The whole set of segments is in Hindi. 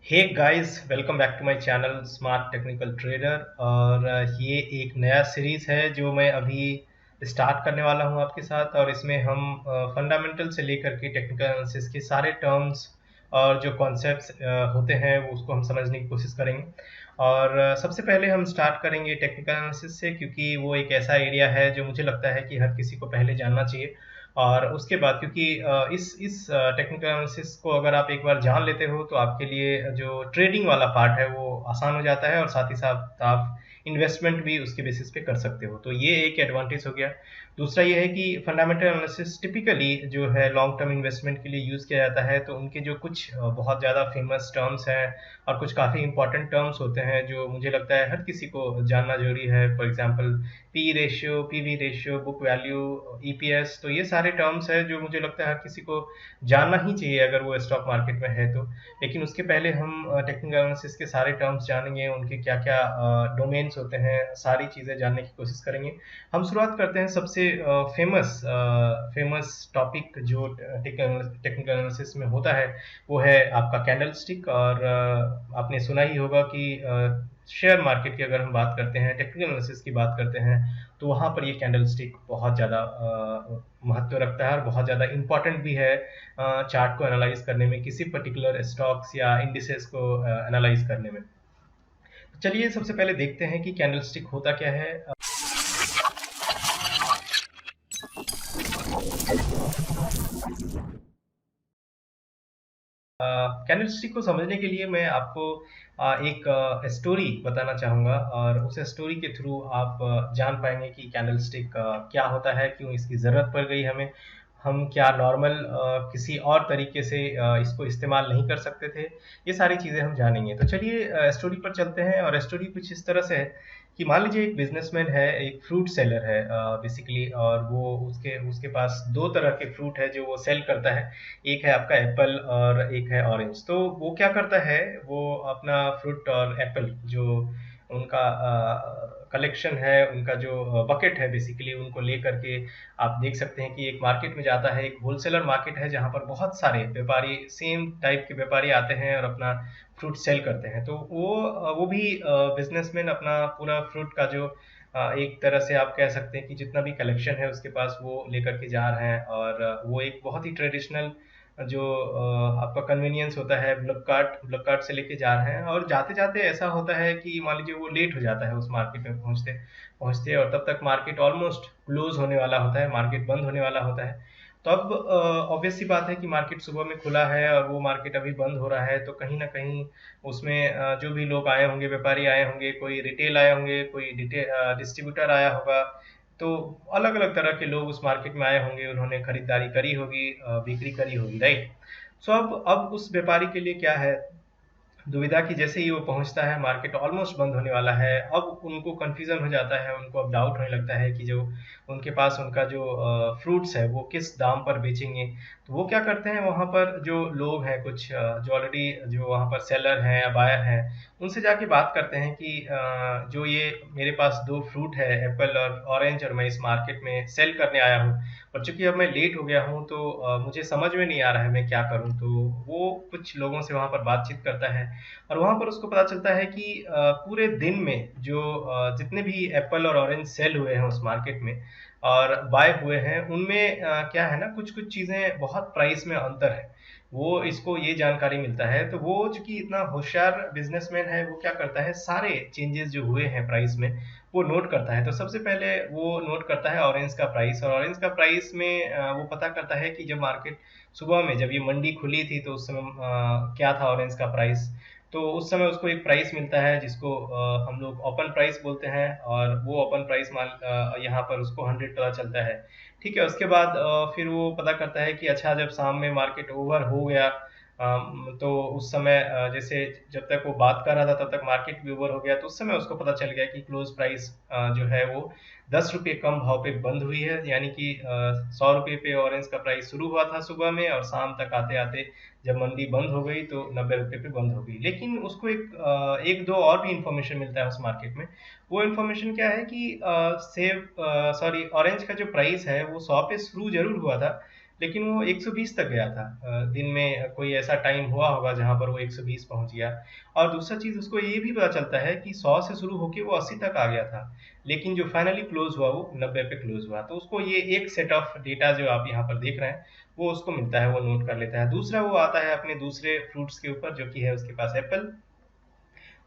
Hey guys, welcome back to my channel smart technical trader. और ये एक नया सीरीज है जो मैं अभी स्टार्ट करने वाला हूं आपके साथ। और इसमें हम फंडामेंटल से लेकर के टेक्निकल एनालिसिस के सारे टर्म्स और जो कॉन्सेप्ट्स होते हैं वो उसको हम समझने की कोशिश करेंगे। और सबसे पहले हम स्टार्ट करेंगे टेक्निकल एनालिसिस से, क्योंकि वो एक ऐसा एरिया है जो मुझे लगता है कि हर किसी को पहले जानना चाहिए। और उसके बाद क्योंकि इस टेक्निकल एनालिसिस को अगर आप एक बार जान लेते हो तो आपके लिए जो ट्रेडिंग वाला पार्ट है वो आसान हो जाता है, और साथ ही साथ आप इन्वेस्टमेंट भी उसके बेसिस पे कर सकते हो। तो ये एक एडवांटेज हो गया। दूसरा ये है कि फंडामेंटल एनालिसिस टिपिकली जो है लॉन्ग टर्म इन्वेस्टमेंट के लिए यूज़ किया जाता है। तो उनके जो कुछ बहुत ज़्यादा फेमस टर्म्स हैं और कुछ काफ़ी इंपॉर्टेंट टर्म्स होते हैं जो मुझे लगता है हर किसी को जानना जरूरी है। For example P ratio, PV ratio, book value, EPS, तो ये सारे टर्म्स हैं जो मुझे लगता है हर किसी को जानना ही चाहिए अगर वो स्टॉक मार्केट में है तो। लेकिन उसके पहले हम टेक्निकल एनालिसिस के सारे टर्म्स जानेंगे, उनके क्या क्या डोमेन्स होते हैं, सारी चीज़ें जानने की कोशिश करेंगे। हम शुरुआत करते हैं सबसे फेमस फेमस टॉपिक जो टेक्निकल एनालिसिस में होता है, वो है आपका कैंडल स्टिक। और आपने सुना ही होगा कि शेयर मार्केट की अगर हम बात करते हैं, टेक्निकल एनालिसिस की बात करते हैं, तो वहाँ पर ये कैंडल स्टिक बहुत ज़्यादा महत्व रखता है और बहुत ज़्यादा इंपॉर्टेंट भी है चार्ट को एनालाइज करने में, किसी पर्टिकुलर स्टॉक्स या इंडिसेस को एनालाइज करने में। चलिए सबसे पहले देखते हैं कि कैंडल स्टिक होता क्या है। कैंडलस्टिक को समझने के लिए मैं आपको एक स्टोरी बताना चाहूँगा, और उस स्टोरी के थ्रू आप जान पाएंगे कि कैंडलस्टिक क्या होता है, क्यों इसकी ज़रूरत पड़ गई हमें, हम क्या नॉर्मल किसी और तरीके से इसको इस्तेमाल नहीं कर सकते थे। ये सारी चीज़ें हम जानेंगे। तो चलिए स्टोरी पर चलते हैं। और स्टोरी कुछ इस तरह से है कि मान लीजिए एक बिजनेसमैन है, एक फ्रूट सेलर है बेसिकली, और वो उसके उसके पास दो तरह के फ्रूट है जो वो सेल करता है। एक है आपका एप्पल और एक है ऑरेंज। तो वो क्या करता है, वो अपना फ्रूट और एप्पल जो उनका कलेक्शन है, उनका जो बकेट है बेसिकली, उनको लेकर के आप देख सकते हैं कि एक मार्केट में जाता है। एक होलसेलर मार्केट है जहाँ पर बहुत सारे व्यापारी, सेम टाइप के व्यापारी आते हैं और अपना फ्रूट सेल करते हैं। तो वो भी बिजनेसमैन अपना पूरा फ्रूट का जो एक तरह से आप कह सकते हैं कि जितना भी कलेक्शन है उसके पास वो लेकर के जा रहे हैं। और वो एक बहुत ही ट्रेडिशनल जो आपका कन्वीनियंस होता है, ब्लॉक कार्ट से लेके जा रहे हैं। और जाते जाते ऐसा होता है कि मान लीजिए वो लेट हो जाता है उस मार्केट में पहुंचते पहुंचते, और तब तक मार्केट ऑलमोस्ट क्लोज होने वाला होता है, मार्केट बंद होने वाला होता है। तो अब ऑब्वियस सी बात है कि मार्केट सुबह में खुला है और वो मार्केट अभी बंद हो रहा है। तो कहीं ना कहीं उसमें जो भी लोग आए होंगे, व्यापारी आए होंगे, कोई रिटेल आए होंगे, कोई डिस्ट्रीब्यूटर आया होगा। तो अलग अलग तरह के लोग उस मार्केट में आए होंगे, उन्होंने खरीदारी करी होगी, बिक्री करी होगी, राइट। सो अब उस व्यापारी के लिए क्या है, दुविधा की जैसे ही वो पहुंचता है, मार्केट ऑलमोस्ट बंद होने वाला है। अब उनको कंफ्यूजन हो जाता है, उनको अब डाउट होने लगता है कि जो उनके पास उनका जो फ्रूट्स है वो किस दाम पर बेचेंगे। तो वो क्या करते हैं, वहां पर जो लोग हैं कुछ जो ऑलरेडी जो वहां पर सेलर हैं या बायर हैं, उनसे जाके बात करते हैं कि जो ये मेरे पास दो फ्रूट है, एप्पल और ऑरेंज, और मैं इस मार्केट में सेल करने आया हूँ, और चूंकि अब मैं लेट हो गया हूँ तो मुझे समझ में नहीं आ रहा है मैं क्या करूँ। तो वो कुछ लोगों से वहाँ पर बातचीत करता है, और वहाँ पर उसको पता चलता है कि पूरे दिन में जो जितने भी एप्पल और ऑरेंज सेल हुए हैं उस मार्केट में और बाय हुए हैं, उनमें क्या है ना, कुछ कुछ चीज़ें बहुत प्राइस में अंतर है। वो इसको ये जानकारी मिलता है। तो वो चूंकि इतना होशियार बिजनेसमैन है, वो क्या करता है, सारे चेंजेस जो हुए हैं प्राइस में वो नोट करता है। तो सबसे पहले वो नोट करता है ऑरेंज का प्राइस, और ऑरेंज का प्राइस में वो पता करता है कि जब मार्केट सुबह में, जब ये मंडी खुली थी, तो उस समय क्या था ऑरेंज का प्राइस। तो उस समय उसको एक प्राइस मिलता है जिसको हम लोग ओपन प्राइस बोलते हैं, और वो ओपन प्राइस यहाँ पर उसको 100 पता चलता है। ठीक है, उसके बाद फिर वो पता करता है कि अच्छा, जब शाम में मार्केट ओवर हो गया, तो उस समय जैसे जब तक वो बात कर रहा था तब तक मार्केट भी ओवर हो गया, तो उस समय उसको पता चल गया कि क्लोज प्राइस जो है वो 10 रुपये कम भाव पे बंद हुई है। यानी कि 100 रुपये पे ऑरेंज का प्राइस शुरू हुआ था सुबह में, और शाम तक आते आते जब मंडी बंद हो गई तो 90 रुपये पे बंद हो गई। लेकिन उसको एक दो और भी इंफॉर्मेशन मिलता है उस मार्केट में। वो इंफॉर्मेशन क्या है कि सेब सॉरी ऑरेंज का जो प्राइस है वो 100 पे शुरू जरूर हुआ था, लेकिन वो 120 तक गया था। दिन में कोई ऐसा टाइम हुआ होगा जहाँ पर वो 120 पहुँच गया। और दूसरा चीज़ उसको ये भी पता चलता है कि 100 से शुरू होके वो 80 तक आ गया था, लेकिन जो फाइनली क्लोज हुआ वो 90 पे क्लोज हुआ। तो उसको ये एक सेट ऑफ डेटा जो आप यहाँ पर देख रहे हैं वो उसको मिलता है, वो नोट कर लेता है। दूसरा वो आता है अपने दूसरे फ्रूट्स के ऊपर जो कि है उसके पास एप्पल,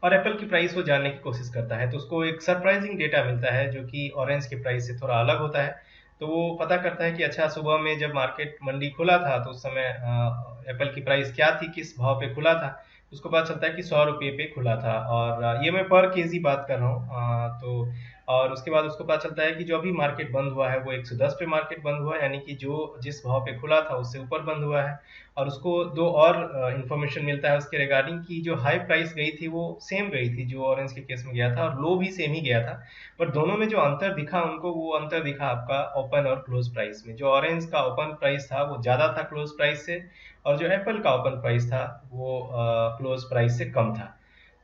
और एप्पल की प्राइस वो जानने की कोशिश करता है। तो उसको एक सरप्राइजिंग डेटा मिलता है जो कि ऑरेंज की प्राइस से थोड़ा अलग होता है। तो वो पता करता है कि अच्छा, सुबह में जब मार्केट मंडी खुला था तो उस समय एप्पल की प्राइस क्या थी, किस भाव पे खुला था। उसको पता चलता है कि 100 रुपये पे खुला था, और ये मैं पर केजी बात कर रहा हूँ। तो और उसके बाद उसको पता चलता है कि जो अभी मार्केट बंद हुआ है वो 110 पे मार्केट बंद हुआ है, यानी कि जो जिस भाव पे खुला था उससे ऊपर बंद हुआ है। और उसको दो और इंफॉर्मेशन मिलता है उसके रिगार्डिंग की जो हाई प्राइस गई थी वो सेम गई थी जो ऑरेंज के केस में गया था, और लो भी सेम ही गया था। पर दोनों में जो अंतर दिखा उनको, वो अंतर दिखा आपका ओपन और क्लोज प्राइस में। जो ऑरेंज का ओपन प्राइस था वो ज़्यादा था क्लोज प्राइस से, और जो एप्पल का ओपन प्राइस था वो क्लोज प्राइस से कम था।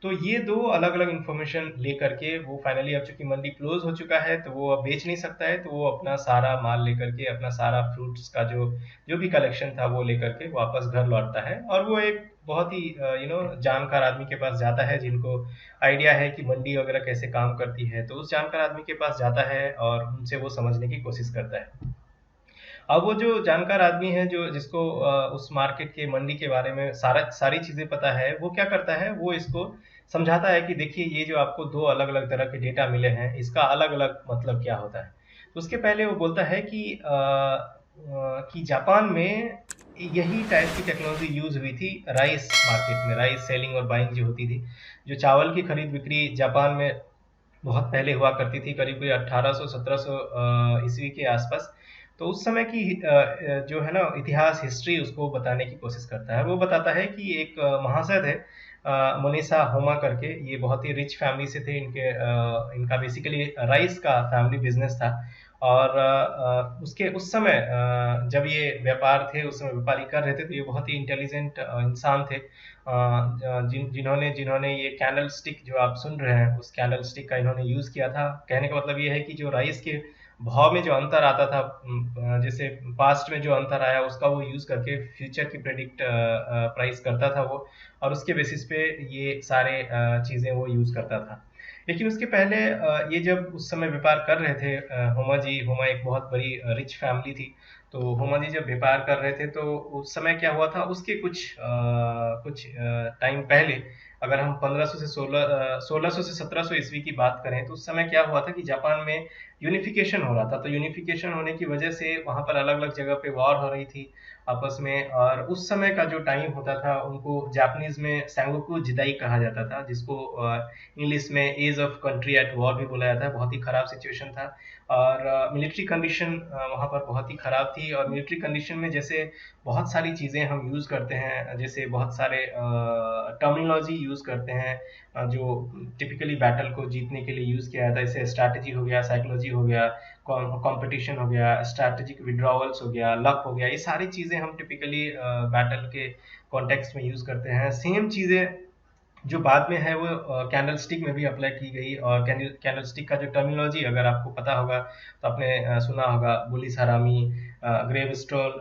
तो ये दो अलग अलग इन्फॉर्मेशन लेकर के वो फाइनली, अब चूंकि मंडी क्लोज हो चुका है तो वो अब बेच नहीं सकता है, तो वो अपना सारा माल लेकर के, अपना सारा फ्रूट्स का जो जो भी कलेक्शन था वो लेकर के वापस घर लौटता है। और वो एक बहुत ही जानकार आदमी के पास जाता है, जिनको आइडिया है कि मंडी वगैरह कैसे काम करती है। तो उस जानकार आदमी के पास जाता है और उनसे वो समझने की कोशिश करता है। अब वो जो जानकार आदमी है, जो जिसको उस मार्केट के मंडी के बारे में सारी चीजें पता है, वो क्या करता है, वो इसको समझाता है कि देखिए, ये जो आपको दो अलग अलग तरह के डेटा मिले हैं इसका अलग अलग मतलब क्या होता है। तो उसके पहले वो बोलता है कि जापान में यही टाइप की टेक्नोलॉजी यूज हुई थी राइस मार्केट में, राइस सेलिंग और बाइंग जो होती थी। जो चावल की खरीद बिक्री जापान में बहुत पहले हुआ करती थी, करीब करीब 1800-1700 ईस्वी के आसपास। तो उस समय की जो है ना इतिहास, हिस्ट्री उसको बताने की कोशिश करता है। वो बताता है कि एक महाशय थे मोनिसा होमा करके, ये बहुत ही रिच फैमिली से थे। इनका बेसिकली राइस का फैमिली बिजनेस था। और उसके उस समय जब ये व्यापार थे, उस समय व्यापारी कर रहे थे, तो ये बहुत ही इंटेलिजेंट इंसान थे। जिन्होंने जिन्होंने ये कैंडल स्टिक जो आप सुन रहे हैं, उस कैंडल स्टिक का इन्होंने यूज किया था। कहने का मतलब ये है कि जो राइस के भाव में जो अंतर आता था, जैसे पास्ट में जो अंतर आया उसका वो यूज करके फ्यूचर की प्रेडिक्ट प्राइस करता था वो, और उसके बेसिस पे ये सारे चीजें वो यूज करता था। लेकिन उसके पहले ये जब उस समय व्यापार कर रहे थे, होमा एक बहुत बड़ी रिच फैमिली थी। तो होमा जी जब व्यापार कर रहे थे तो उस समय क्या हुआ था, उसके कुछ टाइम पहले, अगर हम 1500 से 1600 से 1700 ईस्वी की बात करें, तो उस समय क्या हुआ था कि जापान में यूनिफिकेशन हो रहा था। तो यूनिफिकेशन होने की वजह से वहां पर अलग अलग जगह पे वॉर हो रही थी आपस में। और उस समय का जो टाइम होता था उनको जापानीज में सैंगोकू जिदाई कहा जाता था, जिसको इंग्लिश में age of country at war भी बोला जाता है। बहुत ही खराब सिचुएशन था, और मिलिट्री कंडीशन वहाँ पर बहुत ही खराब थी। और मिलिट्री कंडीशन में जैसे बहुत सारी चीज़ें हम यूज़ करते हैं, जैसे बहुत सारे टर्मिनोलॉजी यूज़ करते हैं जो टिपिकली बैटल को जीतने के लिए यूज़ किया जाता है। जैसे स्ट्रैटेजी हो गया, साइकोलॉजी हो गया, कंपटीशन हो गया, स्ट्रैटेजिक विड्रॉवल्स हो गया, लक हो गया, ये सारी चीज़ें हम टिपिकली बैटल के कॉन्टेक्स्ट में यूज़ करते हैं। सेम चीज़ें जो बाद में है वो कैंडल स्टिक में भी अप्लाई की गई। और कैंडल स्टिक का जो टर्मिनोलॉजी अगर आपको पता होगा तो आपने सुना होगा, bullish harami, gravestone,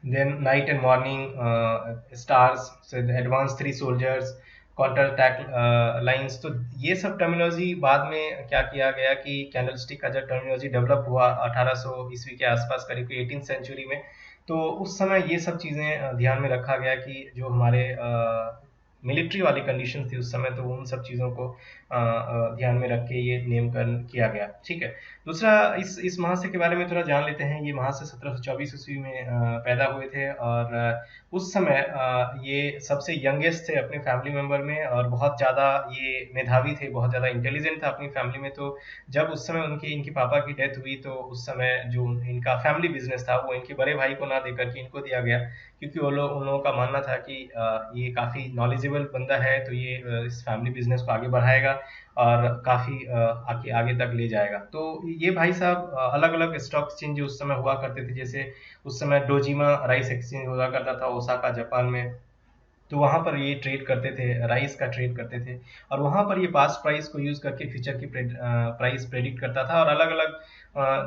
then night and morning stars, advance three soldiers, counter attack lines. तो ये सब टर्मिनोलॉजी बाद में क्या किया गया कि कैंडल स्टिक का जब टर्मिनोलॉजी डेवलप हुआ 1800 ईस्वी के आसपास, करीब 18th सेंचुरी में, तो उस समय ये सब चीज़ें ध्यान में रखा गया कि जो हमारे मिलिट्री वाली कंडीशन थी उस समय, तो उन सब चीज़ों को ध्यान में रख के ये नामकरण किया गया। ठीक है। दूसरा, इस महाशय के बारे में थोड़ा जान लेते हैं। ये महाशय 1724 ईस्वी में पैदा हुए थे, और उस समय ये सबसे यंगेस्ट थे अपने फैमिली मेंबर में, और बहुत ज़्यादा ये मेधावी थे, बहुत ज़्यादा इंटेलिजेंट था अपनी फैमिली में। तो जब उस समय इनके पापा की डेथ हुई, तो उस समय जो इनका फैमिली बिजनेस था वो इनके बड़े भाई को ना देकर के इनको दिया गया, क्योंकि उन लोगों का मानना था कि ये काफ़ी नॉलेजेबल बंदा है, तो ये इस फैमिली बिजनेस को आगे बढ़ाएगा और काफ़ी आगे आगे तक ले जाएगा। तो ये भाई साहब अलग अलग स्टॉक एक्सचेंज जो उस समय हुआ करते थे, जैसे उस समय डोजिमा राइस एक्सचेंज हुआ करता था ओसाका जापान में। तो वहाँ पर ये ट्रेड करते थे, राइस का ट्रेड करते थे, और वहाँ पर ये पास्ट प्राइस को यूज़ करके फ्यूचर की प्राइस प्रेडिक्ट करता था, और अलग अलग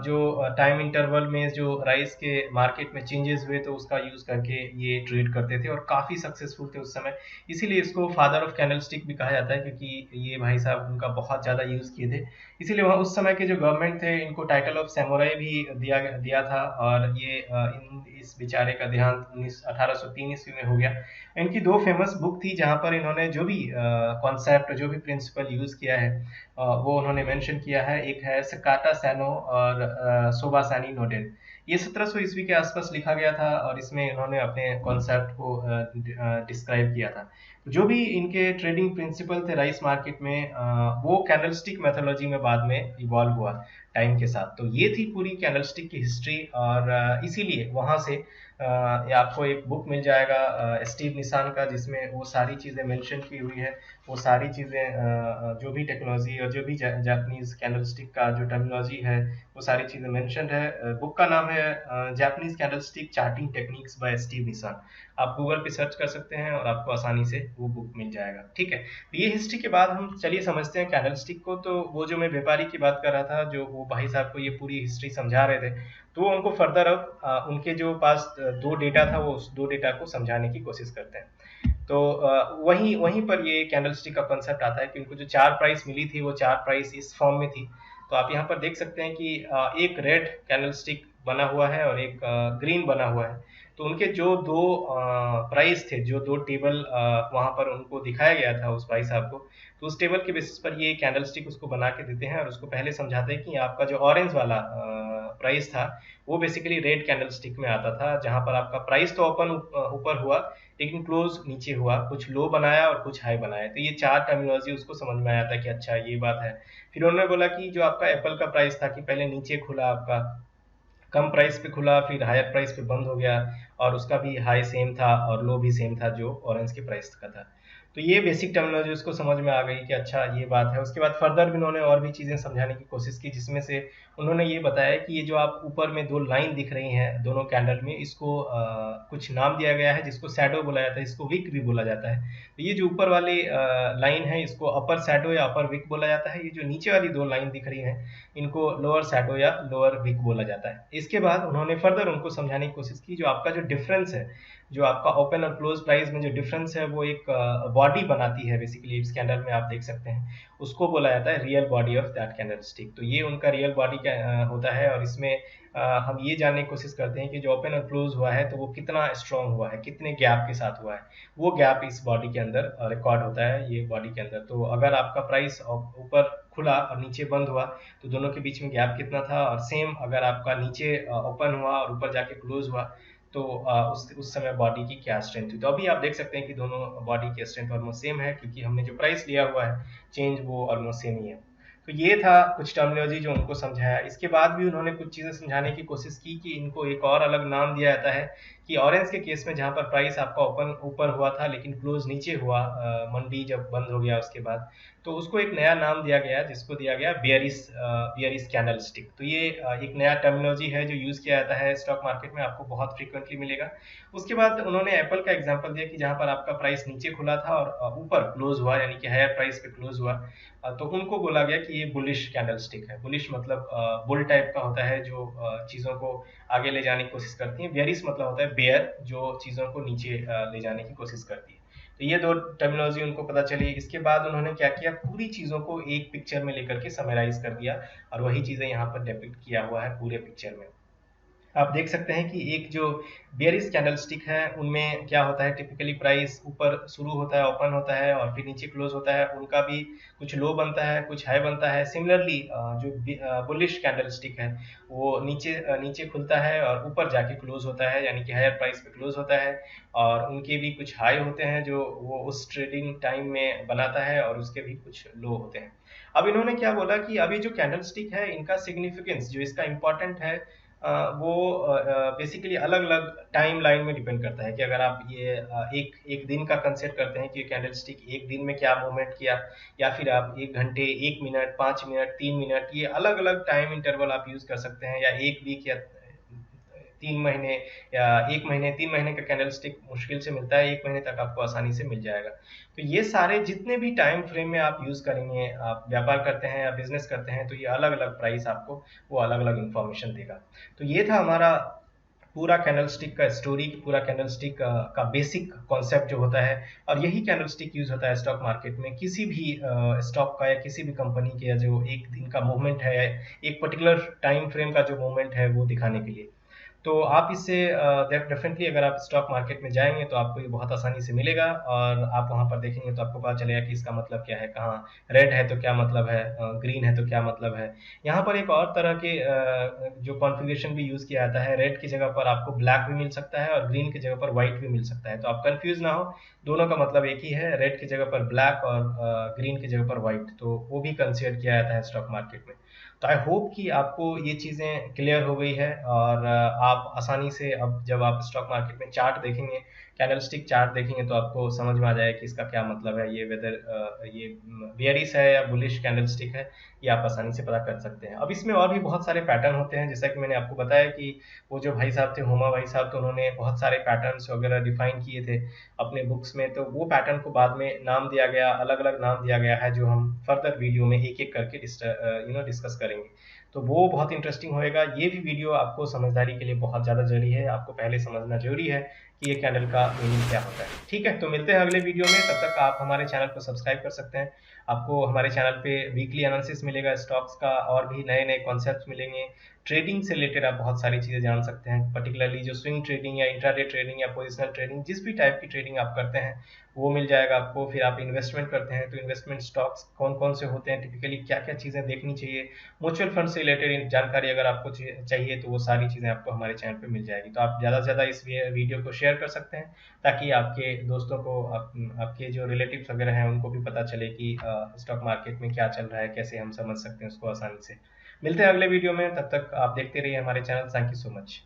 जो टाइम इंटरवल में जो राइस के मार्केट में चेंजेस हुए तो उसका यूज़ करके ये ट्रेड करते थे, और काफ़ी सक्सेसफुल थे उस समय। इसीलिए इसको फादर ऑफ कैंडलस्टिक भी कहा जाता है, क्योंकि ये भाई साहब उनका बहुत ज़्यादा यूज़ किए थे। इसीलिए वहाँ उस समय के जो गवर्नमेंट थे इनको टाइटल ऑफ सैमुराई भी दिया दिया था, और ये इस बेचारे का देहांत 1803 ईस्वी में हो गया। इनकी दो फेमस बुक थी जहाँ पर इन्होंने जो भी कॉन्सेप्ट, जो भी प्रिंसिपल यूज़ किया है वो उन्होंने मेंशन किया है। एक है सकाटा सैनो और सोबासानी नोडेन। ये 1700 ईस्वी के आसपास लिखा गया था, और इसमें इन्होंने अपने कॉन्सेप्ट को डिस्क्राइब किया था। जो भी इनके ट्रेडिंग प्रिंसिपल थे राइस मार्केट में, वो कैंडलस्टिक मेथोलॉजी में बाद में इवॉल्व हुआ टाइम के साथ। तो ये थी पूरी कैंडलस्टिक की हिस्ट्री, और इसीलिए वहाँ से या आपको एक बुक मिल जाएगा स्टीव निसान का, जिसमें वो सारी चीज़ें मेंशन की हुई है। वो सारी चीज़ें जो भी टेक्नोलॉजी और जो भी जापानीज कैंडलस्टिक का जो टर्मिनोलॉजी है वो सारी चीज़ें मेंशनड है। बुक का नाम है Japanese candlestick charting techniques by Steve Nison. आप गूगल पे सर्च कर सकते हैं और आपको आसानी से वो बुक मिल जाएगा। ठीक है, तो ये हिस्ट्री के बाद हम चलिए समझते हैं कैंडलस्टिक को। तो वो जो मैं व्यापारी की बात कर रहा था, जो वो भाई साहब को ये पूरी हिस्ट्री समझा रहे थे, तो वो उनको फर्दर अब उनके जो पास दो डेटा था वो उस दो डेटा को समझाने की कोशिश करते हैं। तो वहीं वहीं पर ये कैंडलस्टिक का कंसेप्ट आता है कि उनको जो चार प्राइस मिली थी वो चार प्राइस इस फॉर्म में थी। तो आप यहाँ पर देख सकते हैं कि एक रेड कैंडलस्टिक बना हुआ है और एक ग्रीन बना हुआ है। तो उनके जो दो प्राइस थे, जो दो टेबल वहाँ पर उनको दिखाया गया था उस भाई साहब को, तो उस टेबल के बेसिस पर ये कैंडलस्टिक उसको बना के देते हैं, और उसको पहले समझाते हैं कि आपका जो ऑरेंज वाला प्राइस था वो बेसिकली रेड कैंडलस्टिक में आता था, जहाँ पर आपका प्राइस तो ओपन ऊपर हुआ लेकिन क्लोज नीचे हुआ, कुछ लो बनाया और कुछ हाई बनाया। तो ये चार टर्मिनोलॉजी उसको समझ में आया था कि अच्छा ये बात है। फिर उन्होंने बोला कि जो आपका एप्पल का प्राइस था कि पहले नीचे खुला, आपका कम प्राइस पे खुला, फिर हायर प्राइस पे बंद हो गया, और उसका भी हाई सेम था और लो भी सेम था जो ऑरेंज के प्राइस का था। तो ये बेसिक टर्मिनोलॉजी उसको समझ में आ गई कि अच्छा ये बात है। उसके बाद फर्दर भी उन्होंने और भी चीज़ें समझाने की कोशिश की, जिसमें से उन्होंने ये बताया कि ये जो आप ऊपर में दो लाइन दिख रही हैं दोनों कैंडल में, इसको कुछ नाम दिया गया है, जिसको शैडो बोला जाता है, इसको विक भी बोला जाता है। तो ये जो ऊपर वाली लाइन है इसको अपर शैडो या अपर विक बोला जाता है। ये जो नीचे वाली दो लाइन दिख रही हैं इनको लोअर शैडो या लोअर विक बोला जाता है। इसके बाद उन्होंने फर्दर उनको समझाने की कोशिश की, जो आपका जो डिफरेंस है, जो आपका ओपन और क्लोज प्राइस में जो डिफरेंस है वो एक बॉडी बनाती है बेसिकली इस कैंडल में, आप देख सकते हैं। उसको बोला जाता है real body of that candle stick. तो ये उनका रियल बॉडी का होता है, और इसमें हम ये जानने की कोशिश करते हैं कि जो ओपन और क्लोज हुआ है तो वो कितना स्ट्रांग हुआ है, कितने गैप के साथ हुआ है। वो गैप इस बॉडी के अंदर रिकॉर्ड होता है, ये बॉडी के अंदर। तो अगर आपका प्राइस ऊपर खुला और नीचे बंद हुआ तो दोनों के बीच में गैप कितना था, और सेम अगर आपका नीचे ओपन हुआ और ऊपर जाके क्लोज हुआ तो उस समय बॉडी की क्या स्ट्रेंथ हुई। तो अभी आप देख सकते हैं कि दोनों बॉडी की स्ट्रेंथ ऑलमोस्ट सेम है, क्योंकि हमने जो प्राइस लिया हुआ है चेंज वो ऑलमोस्ट सेम ही है। तो ये था कुछ टर्मिनोलॉजी जो उनको समझाया। इसके बाद भी उन्होंने कुछ चीज़ें समझाने की कोशिश की कि इनको एक और अलग नाम दिया जाता है कि ऑरेंज के केस में जहाँ पर प्राइस आपका ओपन ऊपर हुआ था लेकिन क्लोज नीचे हुआ, मंडी जब बंद हो गया उसके बाद, तो उसको एक नया नाम दिया गया जिसको दिया गया बियरिश कैंडल स्टिक। तो ये एक नया टर्मिनोलॉजी है जो यूज़ किया जाता है स्टॉक मार्केट में, आपको बहुत फ्रीक्वेंटली मिलेगा। उसके बाद उन्होंने एप्पल का एग्जांपल दिया कि जहाँ पर आपका प्राइस नीचे खुला था और ऊपर क्लोज हुआ, यानी कि हायर प्राइस पे क्लोज हुआ, तो उनको बोला गया कि ये बुलिश कैंडल स्टिक है। बुलिश मतलब बुल टाइप का होता है, जो चीज़ों को आगे ले जाने की कोशिश करती है। बेयरिश मतलब होता है बेयर, जो चीज़ों को नीचे ले जाने की कोशिश करती है। तो ये दो टर्मिनोलॉजी उनको पता चली। इसके बाद उन्होंने क्या किया, पूरी चीज़ों को एक पिक्चर में लेकर के समराइज कर दिया, और वही चीज़ें यहाँ पर डिपिक्ट किया हुआ है पूरे पिक्चर में। आप देख सकते हैं कि एक जो बेयरिश कैंडलस्टिक है उनमें क्या होता है, टिपिकली प्राइस ऊपर शुरू होता है, ओपन होता है और फिर नीचे क्लोज होता है। उनका भी कुछ लो बनता है, कुछ हाई बनता है। सिमिलरली जो बुलिश कैंडलस्टिक है वो नीचे खुलता है और ऊपर जाके क्लोज होता है, यानी कि हायर प्राइस पे क्लोज होता है। और उनके भी कुछ हाई होते हैं जो वो उस ट्रेडिंग टाइम में बनाता है, और उसके भी कुछ लो होते हैं। अब इन्होंने क्या बोला कि अभी जो कैंडलस्टिक है इनका सिग्निफिकेंस जो इसका इम्पोर्टेंट है, वो बेसिकली अलग अलग टाइम लाइन में डिपेंड करता है। कि अगर आप ये एक एक दिन का कंसिडर करते हैं कि कैंडल स्टिक एक दिन में क्या मूवमेंट किया, या फिर आप 1 घंटे, 1 मिनट, 5 मिनट, 3 मिनट, ये अलग अलग टाइम इंटरवल आप यूज कर सकते हैं, या 1 वीक या 3 महीने या 1 महीने, 3 महीने का कैंडल स्टिक मुश्किल से मिलता है, 1 महीने तक आपको आसानी से मिल जाएगा। तो ये सारे जितने भी टाइम फ्रेम में आप यूज करेंगे, आप व्यापार करते हैं या बिजनेस करते हैं, तो ये अलग अलग प्राइस आपको वो अलग अलग इंफॉर्मेशन देगा। तो ये था हमारा पूरा कैंडलस्टिक का स्टोरी, पूरा कैंडलस्टिक का बेसिक कॉन्सेप्ट जो होता है। और यही कैंडलस्टिक यूज होता है स्टॉक मार्केट में, किसी भी स्टॉक का या किसी भी कंपनी के जो एक दिन का मूवमेंट है, एक पर्टिकुलर टाइम फ्रेम का जो मूवमेंट है वो दिखाने के लिए। तो आप इससे डेफिनेटली अगर आप स्टॉक मार्केट में जाएंगे तो आपको ये बहुत आसानी से मिलेगा, और आप वहां पर देखेंगे तो आपको पता चलेगा कि इसका मतलब क्या है, कहाँ रेड है तो क्या मतलब है, ग्रीन है तो क्या मतलब है। यहाँ पर एक और तरह के जो कॉन्फ़िगरेशन भी यूज किया जाता है, रेड की जगह पर आपको ब्लैक भी मिल सकता है और ग्रीन की जगह पर व्हाइट भी मिल सकता है। तो आप कंफ्यूज ना हो, दोनों का मतलब एक ही है, रेड की जगह पर ब्लैक और ग्रीन की जगह पर व्हाइट, तो वो भी कंसिडर किया जाता है स्टॉक मार्केट में। तो आई होप कि आपको ये चीज़ें क्लियर हो गई है, और आप आसानी से अब जब आप स्टॉक मार्केट में चार्ट देखेंगे, कैंडलस्टिक चार्ट देखेंगे, तो आपको समझ में आ जाएगा कि इसका क्या मतलब है, ये वेदर ये बेयरिश है या बुलिश कैंडलस्टिक है, ये आप आसानी से पता कर सकते हैं। अब इसमें और भी बहुत सारे पैटर्न होते हैं, जैसा कि मैंने आपको बताया कि वो जो भाई साहब थे, हुमा भाई साहब, तो उन्होंने बहुत सारे पैटर्न्स वगैरह डिफाइन किए थे अपने बुक्स में। तो वो पैटर्न को बाद में नाम दिया गया, अलग अलग नाम दिया गया है, जो हम फर्दर वीडियो में एक एक करके डिस्कस करेंगे। तो वो बहुत इंटरेस्टिंग होएगा। ये भी वीडियो आपको समझदारी के लिए बहुत ज़्यादा जरूरी है, आपको पहले समझना जरूरी है कि ये कैंडल का मीनिंग क्या होता है। ठीक है, तो मिलते हैं अगले वीडियो में, तब तक आप हमारे चैनल को सब्सक्राइब कर सकते हैं। आपको हमारे चैनल पे वीकली एनालिसिस मिलेगा स्टॉक्स का, और भी नए नए कॉन्सेप्ट्स मिलेंगे। ट्रेडिंग से रिलेटेड आप बहुत सारी चीज़ें जान सकते हैं, पर्टिकुलरली जो स्विंग ट्रेडिंग या इंट्राडे ट्रेडिंग या पोजिशनल ट्रेडिंग, जिस भी टाइप की ट्रेडिंग आप करते हैं वो मिल जाएगा आपको। फिर आप इन्वेस्टमेंट करते हैं तो इन्वेस्टमेंट स्टॉक्स कौन कौन से होते हैं, टिपिकली क्या क्या चीज़ें देखनी चाहिए, म्यूचुअल फंड से रिलेटेड जानकारी अगर आपको चाहिए तो वो सारी चीज़ें आपको हमारे चैनल पे मिल जाएगी। तो आप ज़्यादा से ज़्यादा इस वीडियो को शेयर कर सकते हैं, ताकि आपके दोस्तों को, आपके जो रिलेटिव्स वगैरह हैं उनको भी पता चले कि स्टॉक मार्केट में क्या चल रहा है, कैसे हम समझ सकते हैं उसको आसानी से। मिलते हैं अगले वीडियो में, तब तक आप देखते रहिए हमारे channel. Thank you so much.